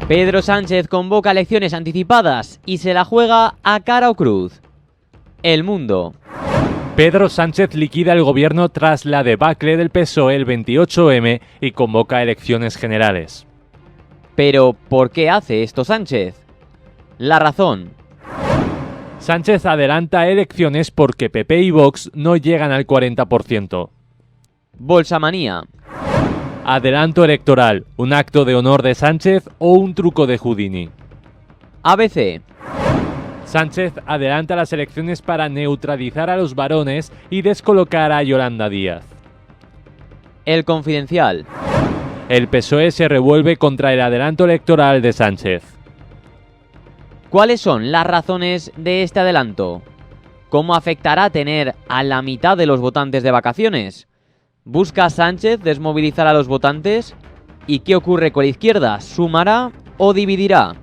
Pedro Sánchez convoca elecciones anticipadas y se la juega a cara o cruz. El Mundo. Pedro Sánchez liquida el gobierno tras la debacle del PSOE el 28M y convoca elecciones generales. Pero, ¿por qué hace esto Sánchez? La Razón. Sánchez adelanta elecciones porque PP y Vox no llegan al 40%. Bolsamanía. Adelanto electoral, un acto de honor de Sánchez o un truco de Houdini. ABC. Sánchez adelanta las elecciones para neutralizar a los varones y descolocar a Yolanda Díaz. El Confidencial. El PSOE se revuelve contra el adelanto electoral de Sánchez. ¿Cuáles son las razones de este adelanto? ¿Cómo afectará tener a la mitad de los votantes de vacaciones? ¿Busca Sánchez desmovilizar a los votantes? ¿Y qué ocurre con la izquierda? ¿Sumará o dividirá?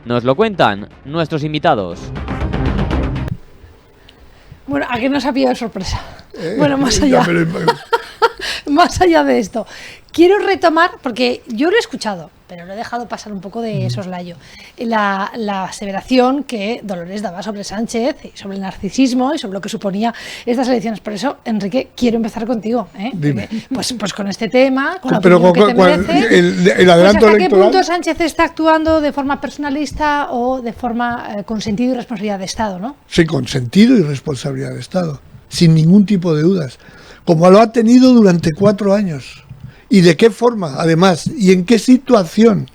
Nos lo cuentan nuestros invitados. Bueno, ¿a qué nos ha pillado de sorpresa? Bueno, más allá. Más allá de esto, quiero retomar, porque yo lo he escuchado, pero lo he dejado pasar un poco de soslayo, la aseveración que Dolores daba sobre Sánchez, y sobre el narcisismo y sobre lo que suponía estas elecciones. Por eso, Enrique, quiero empezar contigo, Dime. Pues con este tema, con la pero opinión que te merece. el adelanto ¿Hasta electoral? qué punto Sánchez está actuando de forma personalista o de forma con sentido y responsabilidad de Estado, ¿no? Sí, con sentido y responsabilidad de Estado, sin ningún tipo de dudas, como lo ha tenido durante 4 años. ¿Y de qué forma, además? ¿Y en qué situación?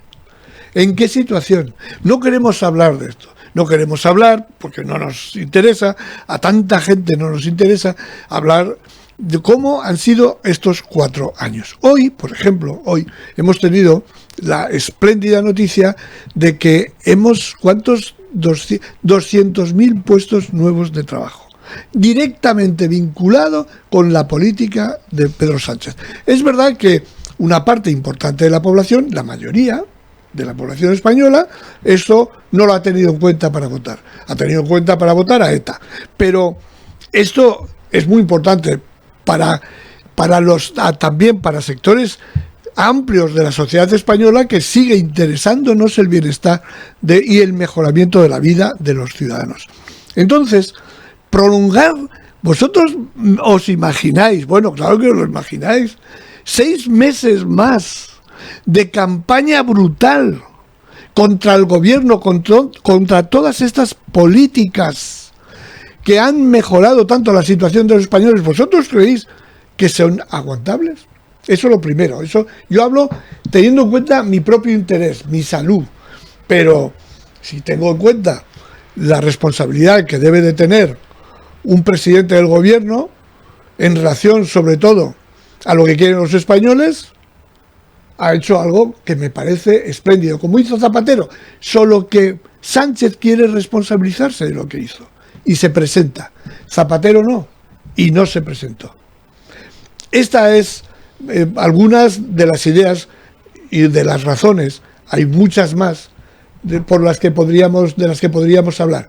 ¿En qué situación? No queremos hablar de esto. No queremos hablar, porque no nos interesa, a tanta gente no nos interesa hablar de cómo han sido estos 4 años. Hoy, por ejemplo, hemos tenido la espléndida noticia de que ¿cuántos? 200.000 puestos nuevos de trabajo, directamente vinculado con la política de Pedro Sánchez. Es verdad que una parte importante de la población, la mayoría de la población española, eso no lo ha tenido en cuenta para votar. Ha tenido en cuenta para votar a ETA. Pero esto es muy importante también para sectores amplios de la sociedad española, que sigue interesándonos el bienestar y el mejoramiento de la vida de los ciudadanos. Entonces, prolongar, vosotros os imagináis, bueno, claro que os lo imagináis, 6 meses más de campaña brutal contra el gobierno, contra todas estas políticas que han mejorado tanto la situación de los españoles. ¿Vosotros creéis que son aguantables? Eso es lo primero. Eso yo hablo teniendo en cuenta mi propio interés, mi salud, pero si tengo en cuenta la responsabilidad que debe de tener un presidente del gobierno en relación sobre todo a lo que quieren los españoles, ha hecho algo que me parece espléndido, como hizo Zapatero, solo que Sánchez quiere responsabilizarse de lo que hizo y se presenta. Zapatero no, y no se presentó. Esta es algunas de las ideas y de las razones. Hay muchas más de las que podríamos hablar,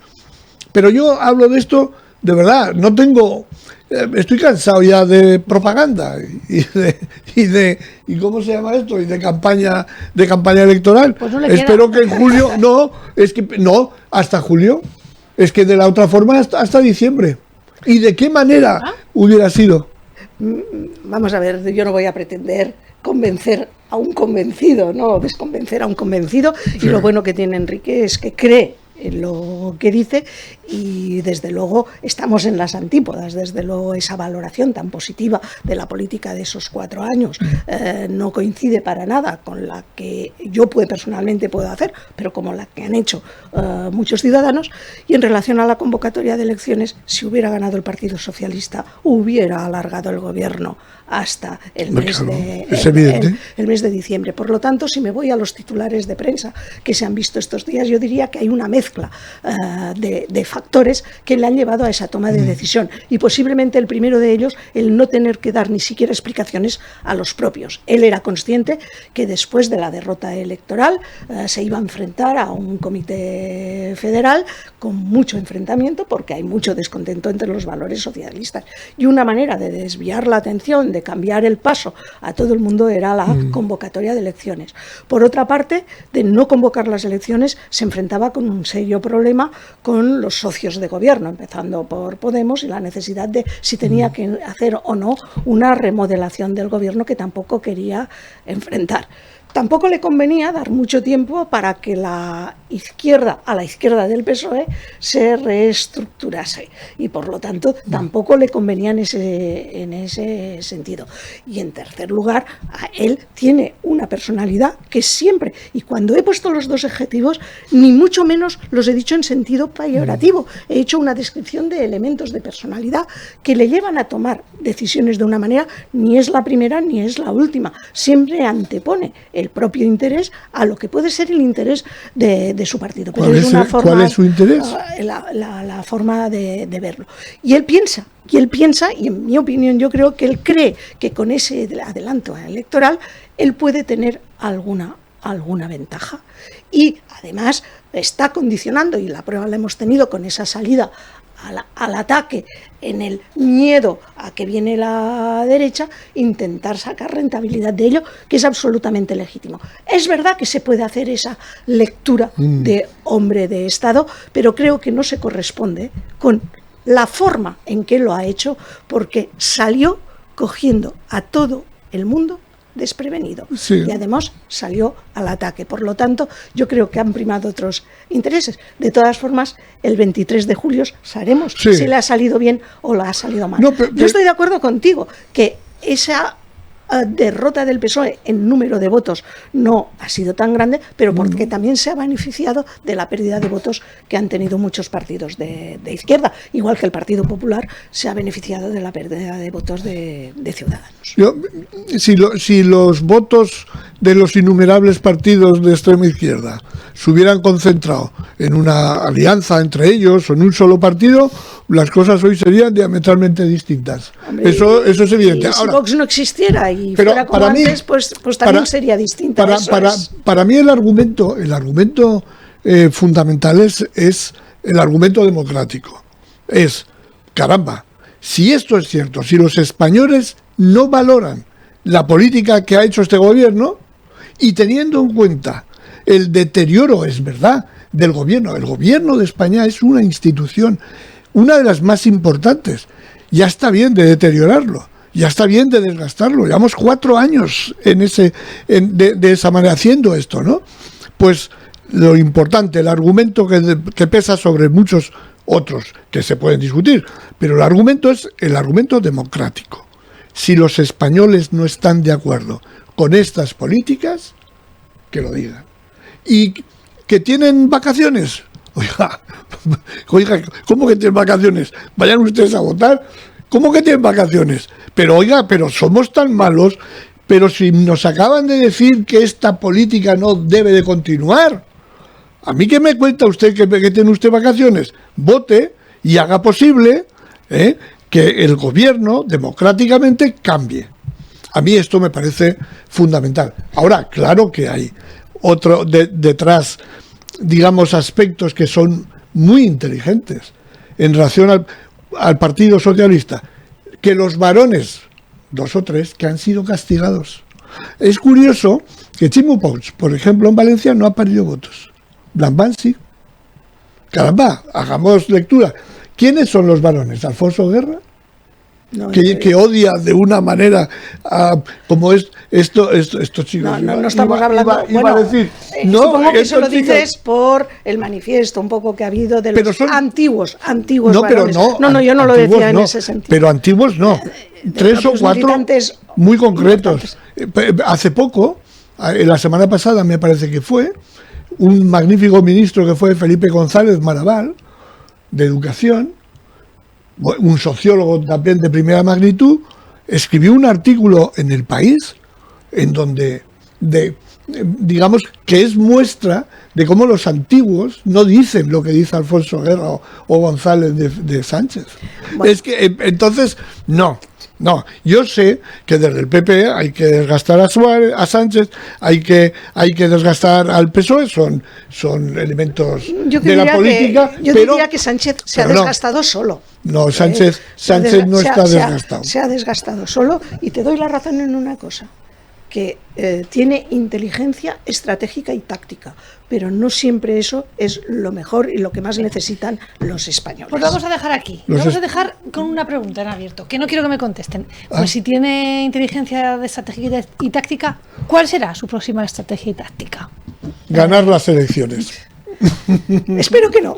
pero yo hablo de esto de verdad. No tengo, estoy cansado ya de propaganda y ¿cómo se llama esto? Y de campaña electoral. Pues no espero que en julio hasta julio, es que de la otra forma hasta diciembre. ¿Y de qué manera hubiera sido? Vamos a ver, yo no voy a pretender convencer a un convencido, no desconvencer a un convencido, sí. Y lo bueno que tiene Enrique es que cree en lo que dice, y desde luego estamos en las antípodas. Desde luego esa valoración tan positiva de la política de esos 4 años no coincide para nada con la que yo personalmente puedo hacer, pero como la que han hecho muchos ciudadanos. Y en relación a la convocatoria de elecciones, si hubiera ganado el Partido Socialista, hubiera alargado el gobierno hasta el mes de diciembre. Por lo tanto, si me voy a los titulares de prensa que se han visto estos días, yo diría que hay una mezcla mezcla de factores que le han llevado a esa toma de decisión. Y posiblemente el primero de ellos, el no tener que dar ni siquiera explicaciones a los propios. Él era consciente que después de la derrota electoral se iba a enfrentar a un comité federal con mucho enfrentamiento, porque hay mucho descontento entre los valores socialistas. Y una manera de desviar la atención, de cambiar el paso a todo el mundo, era la convocatoria de elecciones. Por otra parte, de no convocar las elecciones, se enfrentaba con un serio problema con los socios de gobierno, empezando por Podemos, y la necesidad de si tenía que hacer o no una remodelación del gobierno, que tampoco quería enfrentar. Tampoco le convenía dar mucho tiempo para que la izquierda, a la izquierda del PSOE, se reestructurase, y por lo tanto tampoco le convenía en ese sentido. Y en tercer lugar, él tiene una personalidad que siempre, y cuando he puesto los dos adjetivos, ni mucho menos los he dicho en sentido peyorativo, he hecho una descripción de elementos de personalidad que le llevan a tomar decisiones de una manera, ni es la primera ni es la última, siempre antepone el propio interés a lo que puede ser el interés de su partido. Pero ¿Cuál es su interés? La forma de verlo. Y él piensa, y en mi opinión yo creo que él cree que con ese adelanto electoral él puede tener alguna ventaja. Y además está condicionando, y la prueba la hemos tenido con esa salida al ataque, en el miedo a que viene la derecha, intentar sacar rentabilidad de ello, que es absolutamente legítimo. Es verdad que se puede hacer esa lectura de hombre de Estado, pero creo que no se corresponde con la forma en que lo ha hecho, porque salió cogiendo a todo el mundo desprevenido, sí, y además salió al ataque. Por lo tanto, yo creo que han primado otros intereses. De todas formas, el 23 de julio sabremos si le ha salido bien o le ha salido mal. Yo estoy de acuerdo contigo que esa derrota del PSOE en número de votos no ha sido tan grande, pero porque también se ha beneficiado de la pérdida de votos que han tenido muchos partidos de izquierda, igual que el Partido Popular se ha beneficiado de la pérdida de votos de Ciudadanos. Si los votos de los innumerables partidos de extrema izquierda se hubieran concentrado en una alianza entre ellos o en un solo partido, las cosas hoy serían diametralmente distintas. Hombre, eso es evidente. Si Vox no existiera y fuera como antes, pues también sería distinta. Para mí el argumento fundamental es el argumento democrático. Es, caramba, si esto es cierto, si los españoles no valoran la política que ha hecho este gobierno, y teniendo en cuenta el deterioro, es verdad, del gobierno. El gobierno de España es una institución, una de las más importantes. Ya está bien de deteriorarlo, ya está bien de desgastarlo. Llevamos 4 años de esa manera haciendo esto, ¿no? Pues lo importante, el argumento que pesa sobre muchos otros que se pueden discutir, pero el argumento es el argumento democrático. Si los españoles no están de acuerdo con estas políticas, que lo digan. ¿Y que tienen vacaciones? Oiga, ¿cómo que tienen vacaciones? Vayan ustedes a votar. ¿Cómo que tienen vacaciones? Pero somos tan malos, pero si nos acaban de decir que esta política no debe de continuar, ¿a mí qué me cuenta usted que tiene usted vacaciones? Vote y haga posible que el gobierno democráticamente cambie. A mí esto me parece fundamental. Ahora, claro que hay detrás, digamos, aspectos que son muy inteligentes en relación al Partido Socialista, que los varones, 2 o 3, que han sido castigados. Es curioso que Chimo Puig, por ejemplo, en Valencia no ha perdido votos. Blanban sí. Caramba, hagamos lectura. ¿Quiénes son los varones? ¿Alfonso Guerra? No, que odia de una manera como estos chicos. No estamos hablando. Iba a decir, supongo que eso lo dices por el manifiesto un poco que ha habido de los antiguos varones. No, yo no lo decía en ese sentido. Pero antiguos no. 3 o 4 muy concretos. Hace poco, la semana pasada me parece que fue, un magnífico ministro que fue Felipe González Maraval, de Educación, un sociólogo también de primera magnitud, escribió un artículo en El País en donde digamos, que es muestra de cómo los antiguos no dicen lo que dice Alfonso Guerra o González de Sánchez. Bueno. Es que entonces, no, yo sé que desde el PP hay que desgastar a Sánchez, hay que desgastar al PSOE, son elementos de la política. Yo diría que Sánchez se ha desgastado solo. No, Sánchez no está desgastado. Se ha desgastado solo, y te doy la razón en una cosa, que tiene inteligencia estratégica y táctica, pero no siempre eso es lo mejor y lo que más necesitan los españoles. Pues lo vamos a dejar aquí. Vamos a dejar con una pregunta en abierto, que no quiero que me contesten. Pues si tiene inteligencia estratégica y táctica, ¿cuál será su próxima estrategia y táctica? Ganar las elecciones. Espero que no.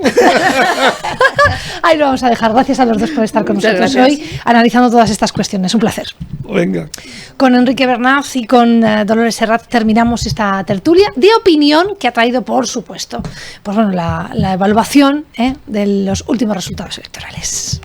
Ahí lo vamos a dejar. Gracias a los dos por estar con nosotros hoy analizando todas estas cuestiones. Un placer. Venga. Con Enrique Bernaz y con Dolores Serrat terminamos esta tertulia de opinión que ha traído, por supuesto, pues bueno, la evaluación de los últimos resultados electorales.